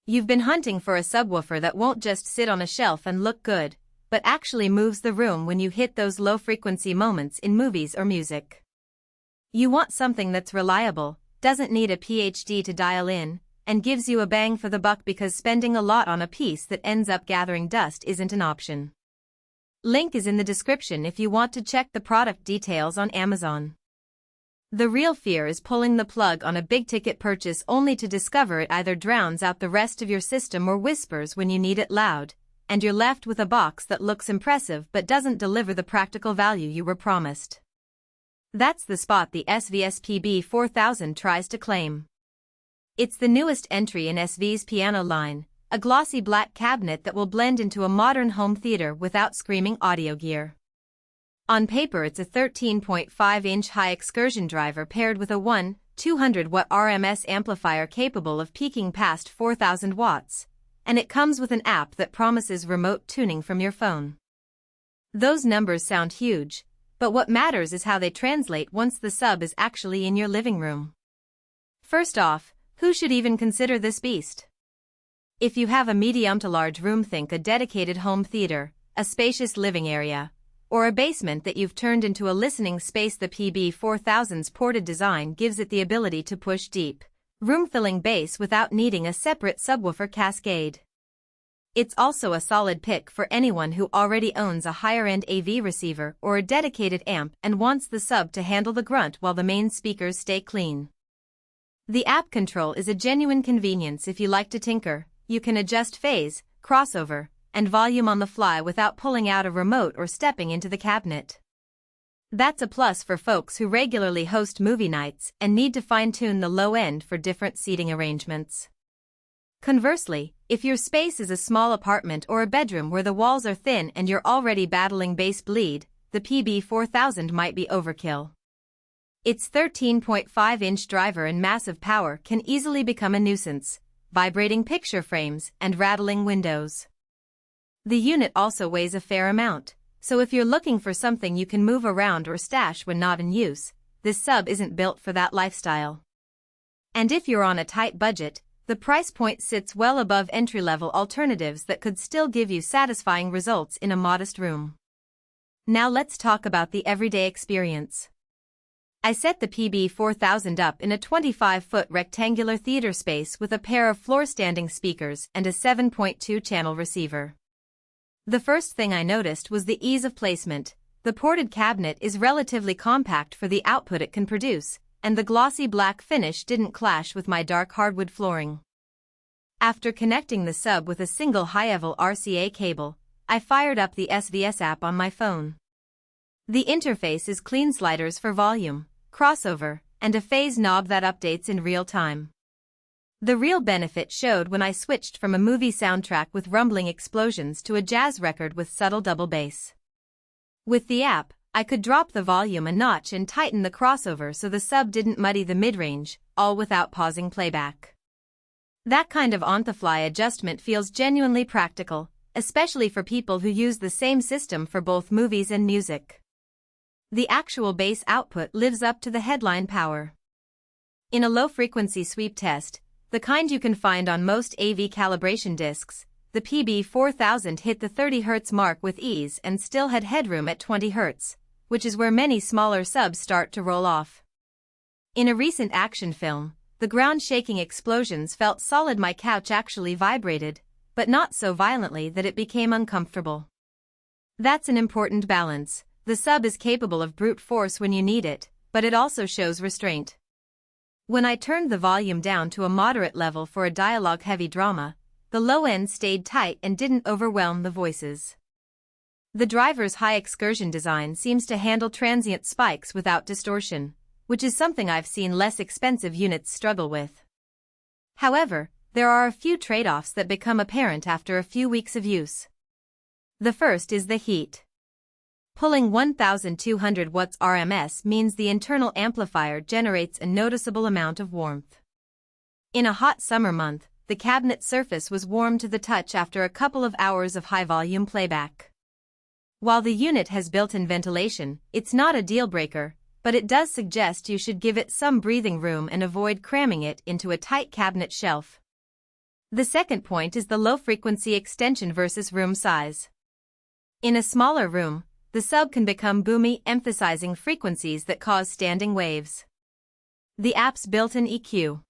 You've been hunting for a subwoofer that won't just sit on a shelf and look good, but actually moves the room when you hit those low-frequency moments in movies or music. You want something that's reliable, doesn't need a PhD to dial in, and gives you a bang for the buck because spending a lot on a piece that ends up gathering dust isn't an option. Link is in the description if you want to check the product details on Amazon. The real fear is pulling the plug on a big-ticket purchase only to discover it either drowns out the rest of your system or whispers when you need it loud, and you're left with a box that looks impressive but doesn't deliver the practical value you were promised. That's the spot the SVS PB4000 tries to claim. It's the newest entry in SV's piano line, a glossy black cabinet that will blend into a modern home theater without screaming audio gear. On paper it's a 13.5-inch high-excursion driver paired with a 200-watt RMS amplifier capable of peaking past 4,000 watts, and it comes with an app that promises remote tuning from your phone. Those numbers sound huge, but what matters is how they translate once the sub is actually in your living room. First off, who should even consider this beast? If you have a medium to large room, think a dedicated home theater, a spacious living area, or a basement that you've turned into a listening space, the PB4000's ported design gives it the ability to push deep, room-filling bass without needing a separate subwoofer cascade. It's also a solid pick for anyone who already owns a higher-end AV receiver or a dedicated amp and wants the sub to handle the grunt while the main speakers stay clean. The app control is a genuine convenience if you like to tinker. You can adjust phase, crossover, and volume on the fly without pulling out a remote or stepping into the cabinet. That's a plus for folks who regularly host movie nights and need to fine-tune the low end for different seating arrangements. Conversely, if your space is a small apartment or a bedroom where the walls are thin and you're already battling bass bleed, the PB4000 might be overkill. Its 13.5-inch driver and massive power can easily become a nuisance, vibrating picture frames and rattling windows. The unit also weighs a fair amount, so if you're looking for something you can move around or stash when not in use, this sub isn't built for that lifestyle. And if you're on a tight budget, the price point sits well above entry-level alternatives that could still give you satisfying results in a modest room. Now let's talk about the everyday experience. I set the PB4000 up in a 25-foot rectangular theater space with a pair of floor-standing speakers and a 7.2-channel receiver. The first thing I noticed was the ease of placement. The ported cabinet is relatively compact for the output it can produce, and the glossy black finish didn't clash with my dark hardwood flooring. After connecting the sub with a single high-level RCA cable, I fired up the SVS app on my phone. The interface is clean: sliders for volume, crossover, and a phase knob that updates in real time. The real benefit showed when I switched from a movie soundtrack with rumbling explosions to a jazz record with subtle double bass. With the app, I could drop the volume a notch and tighten the crossover so the sub didn't muddy the mid-range, all without pausing playback. That kind of on-the-fly adjustment feels genuinely practical, especially for people who use the same system for both movies and music. The actual bass output lives up to the headline power. In a low-frequency sweep test, the kind you can find on most AV calibration discs, the PB4000 hit the 30 Hz mark with ease and still had headroom at 20 Hz, which is where many smaller subs start to roll off. In a recent action film, the ground-shaking explosions felt solid. My couch actually vibrated, but not so violently that it became uncomfortable. That's an important balance. The sub is capable of brute force when you need it, but it also shows restraint. When I turned the volume down to a moderate level for a dialogue-heavy drama, the low end stayed tight and didn't overwhelm the voices. The driver's high-excursion design seems to handle transient spikes without distortion, which is something I've seen less expensive units struggle with. However, there are a few trade-offs that become apparent after a few weeks of use. The first is the heat. Pulling 1,200 watts RMS means the internal amplifier generates a noticeable amount of warmth. In a hot summer month, the cabinet surface was warm to the touch after a couple of hours of high-volume playback. While the unit has built-in ventilation, it's not a deal-breaker, but it does suggest you should give it some breathing room and avoid cramming it into a tight cabinet shelf. The second point is the low-frequency extension versus room size. In a smaller room, the sub can become boomy, emphasizing frequencies that cause standing waves. The app's built-in EQ,